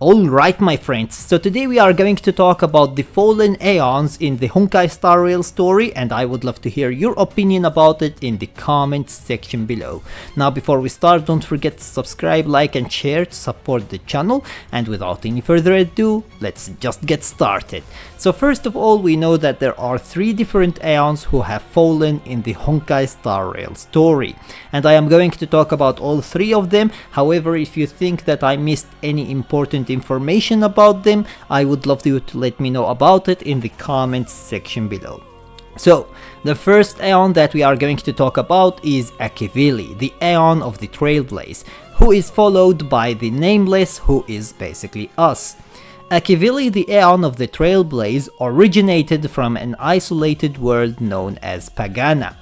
Alright my friends, so today we are going to talk about the fallen Aeons in the Honkai Star Rail story, and I would love to hear your opinion about it in the comments section below. Now before we start, don't forget to subscribe, like and share to support the channel, and without any further ado, let's just get started. So first of all, we know that there are 3 different Aeons who have fallen in the Honkai Star Rail story, and I am going to talk about all 3 of them. However, if you think that I missed any important information about them, I would love you to let me know about it in the comments section below. So, the first Aeon that we are going to talk about is Akivili, the Aeon of the Trailblaze, who is followed by the Nameless, who is basically us. Akivili, the Aeon of the Trailblaze, originated from an isolated world known as Pagana.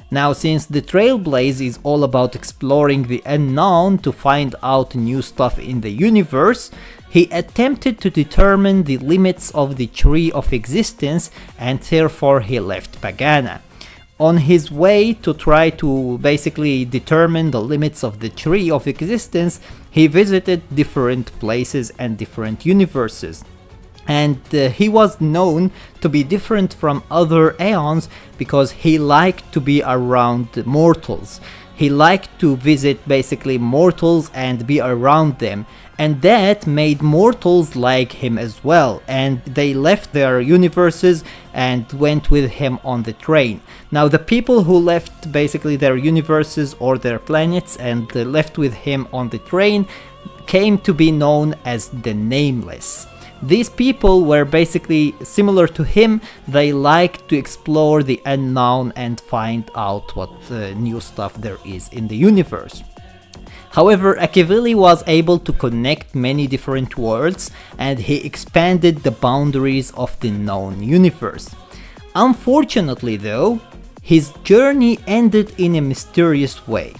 Now, since the Trailblaze is all about exploring the unknown to find out new stuff in the universe, he attempted to determine the limits of the Tree of Existence, and therefore he left Pagana. On his way to try to basically determine the limits of the Tree of Existence, he visited different places and different universes. And he was known to be different from other Aeons because he liked to be around mortals. He liked to visit basically mortals and be around them, and that made mortals like him as well, and they left their universes and went with him on the train. Now the people who left basically their universes or their planets and left with him on the train came to be known as the Nameless. These people were basically similar to him. They liked to explore the unknown and find out what new stuff there is in the universe. However, Akivili was able to connect many different worlds, and he expanded the boundaries of the known universe. Unfortunately though, his journey ended in a mysterious way,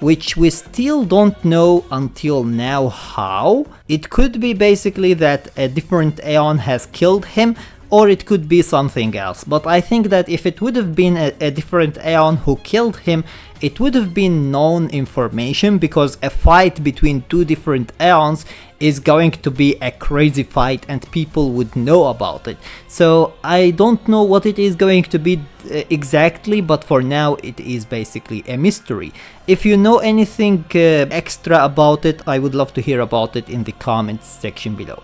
which we still don't know until now how. It could be basically that a different Aeon has killed him, or it could be something else, but I think that if it would have been a different Aeon who killed him, it would have been known information, because a fight between 2 different Aeons is going to be a crazy fight and people would know about it. So I don't know what it is going to be exactly, but for now it is basically a mystery. If you know anything extra about it, I would love to hear about it in the comments section below.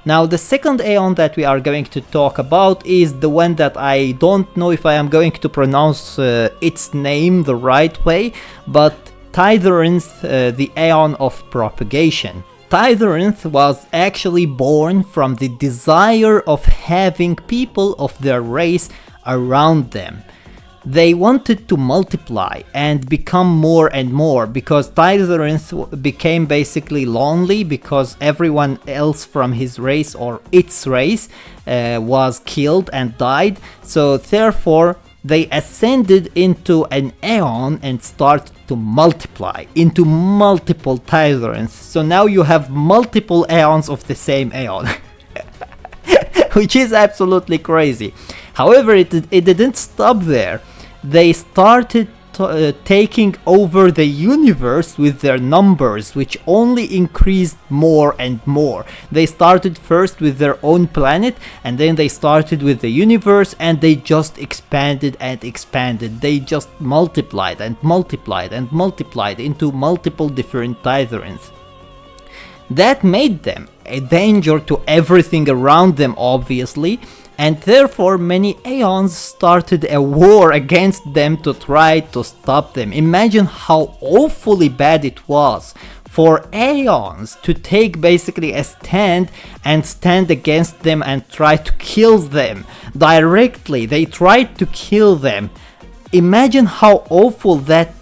Now the second Aeon that we are going to talk about is the one that I don't know if I am going to pronounce its name the right way, but Tayzzyronth, the Aeon of Propagation. Tayzzyronth was actually born from the desire of having people of their race around them. They wanted to multiply and become more and more, because Tayzzyronth became basically lonely because everyone else from his race or its race was killed and died. So therefore they ascended into an Aeon and started to multiply into multiple Tayzzyronths. So now you have multiple Aeons of the same Aeon. Which is absolutely crazy. However, it didn't stop there. They started taking over the universe with their numbers, which only increased more and more. They started first with their own planet, and then they started with the universe, and they just expanded and expanded. They just multiplied and multiplied and multiplied into multiple different Tayzzyronths. That made them a danger to everything around them, obviously, and therefore many Aeons started a war against them to try to stop them. Imagine how awfully bad it was for Aeons to take basically a stand and stand against them and try to kill them directly. They tried to kill them. Imagine how awful that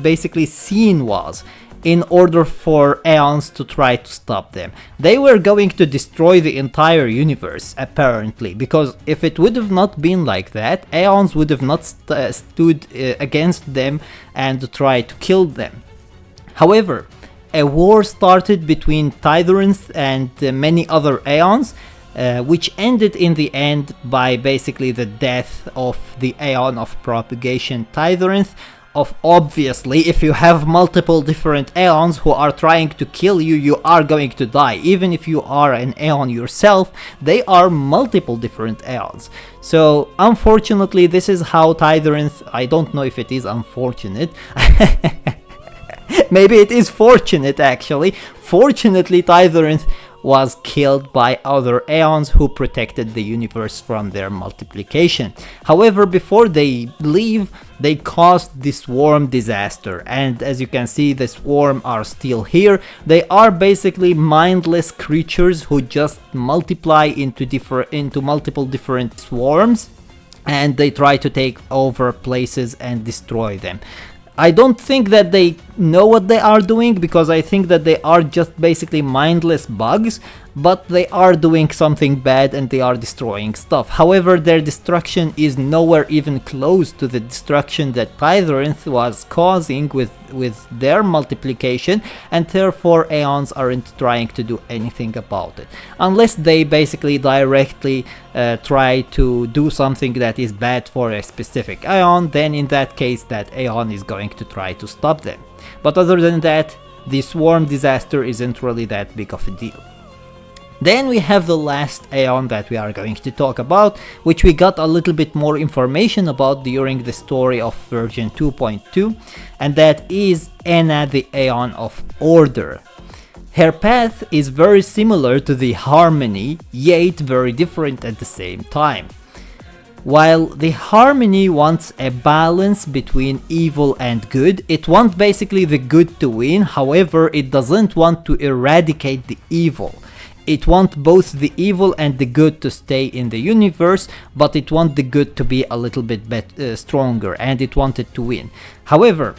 basically scene was. In order for Aeons to try to stop them, they were going to destroy the entire universe, apparently, because if it would have not been like that, Aeons would have not stood against them and tried to kill them. However, a war started between Tayzzyronth and many other Aeons, which ended in the end by basically the death of the Aeon of Propagation Tayzzyronth. Obviously, if you have multiple different Aeons who are trying to kill you, you are going to die. Even if you are an Aeon yourself, they are multiple different Aeons. So unfortunately, this is how Tayzzyronth, I don't know if it is unfortunate, maybe it is fortunate actually. Fortunately, Tayzzyronth was killed by other Aeons who protected the universe from their multiplication. However, before they leave, they caused the swarm disaster, and as you can see, the swarm are still here. They are basically mindless creatures who just multiply into multiple different swarms, and they try to take over places and destroy them. I don't think that they know what they are doing, because I think that they are just basically mindless bugs, but they are doing something bad and they are destroying stuff. However, their destruction is nowhere even close to the destruction that Tayzzyronth was causing with their multiplication, and therefore Aeons aren't trying to do anything about it. Unless they basically directly try to do something that is bad for a specific Aeon, then in that case that Aeon is going to try to stop them. But other than that, the swarm disaster isn't really that big of a deal. Then we have the last Aeon that we are going to talk about, which we got a little bit more information about during the story of version 2.2, and that is Anna, the Aeon of Order. Her path is very similar to the Harmony, yet very different at the same time. While the Harmony wants a balance between evil and good, it wants basically the good to win. However, it doesn't want to eradicate the evil. It wants both the evil and the good to stay in the universe, but it wants the good to be a little bit stronger, and it wanted to win. However,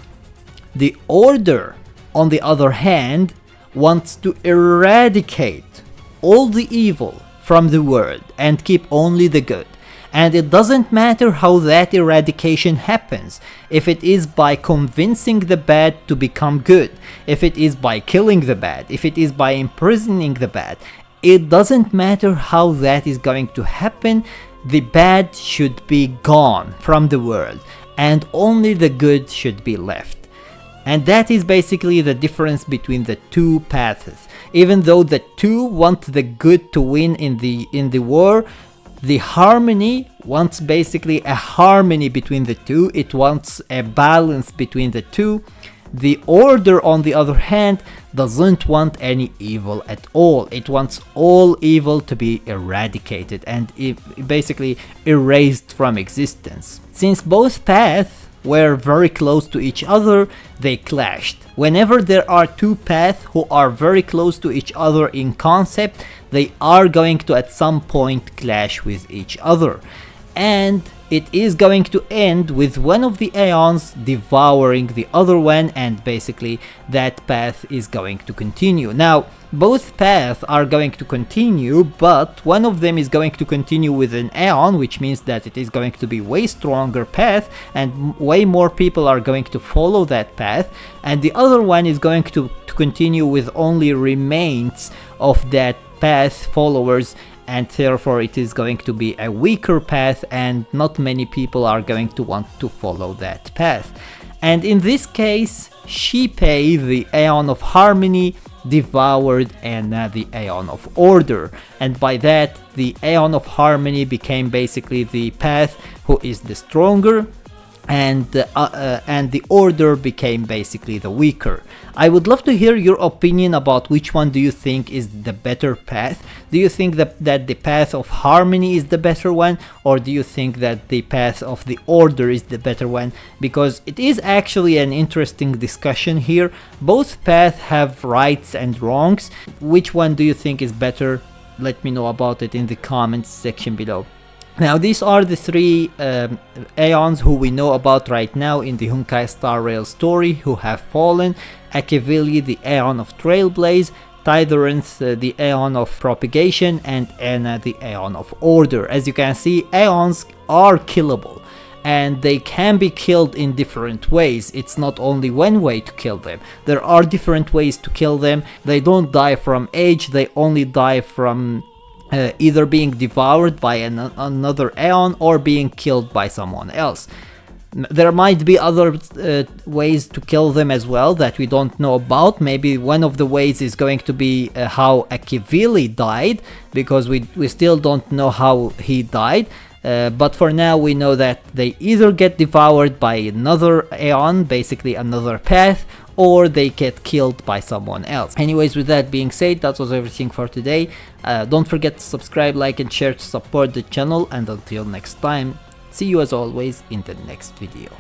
the Order, on the other hand, wants to eradicate all the evil from the world and keep only the good. And it doesn't matter how that eradication happens, if it is by convincing the bad to become good, if it is by killing the bad, if it is by imprisoning the bad, it doesn't matter how that is going to happen. The bad should be gone from the world, and only the good should be left. And that is basically the difference between the two paths. Even though the two want the good to win in the war, the Harmony wants basically a harmony between the two. It wants a balance between the two. The Order, on the other hand, doesn't want any evil at all. It wants all evil to be eradicated and basically erased from existence. Since both paths were very close to each other, they clashed. Whenever there are two paths who are very close to each other in concept, they are going to at some point clash with each other. And it is going to end with one of the Aeons devouring the other one, and basically that path is going to continue. Now, both paths are going to continue, but one of them is going to continue with an Aeon, which means that it is going to be way stronger path and way more people are going to follow that path, and the other one is going to continue with only remains of that path followers, and therefore it is going to be a weaker path and not many people are going to want to follow that path. And in this case, Sheepei, the Aeon of Harmony, devoured Anna, the Aeon of Order, and by that the Aeon of Harmony became basically the path who is the stronger, and the Order became basically the weaker. I would love to hear your opinion about which one do you think is the better path. Do you think that the path of Harmony is the better one, or do you think that the path of the Order is the better one? Because it is actually an interesting discussion here. Both paths have rights and wrongs. Which one do you think is better? Let me know about it in the comments section below. Now, these are the three Aeons who we know about right now in the Honkai Star Rail story who have fallen. Akivili, the Aeon of Trailblaze, Tayzzyronth, the Aeon of Propagation, and Anna, the Aeon of Order. As you can see, Aeons are killable, and they can be killed in different ways. It's not only one way to kill them. There are different ways to kill them. They don't die from age, they only die from either being devoured by another Aeon or being killed by someone else. There might be other ways to kill them as well that we don't know about. Maybe one of the ways is going to be how Akivili died, because we still don't know how he died. But for now we know that they either get devoured by another Aeon, basically another path, or they get killed by someone else. Anyways, with that being said, that was everything for today. Don't forget to subscribe, like and share to support the channel, and until next time, see you as always in the next video.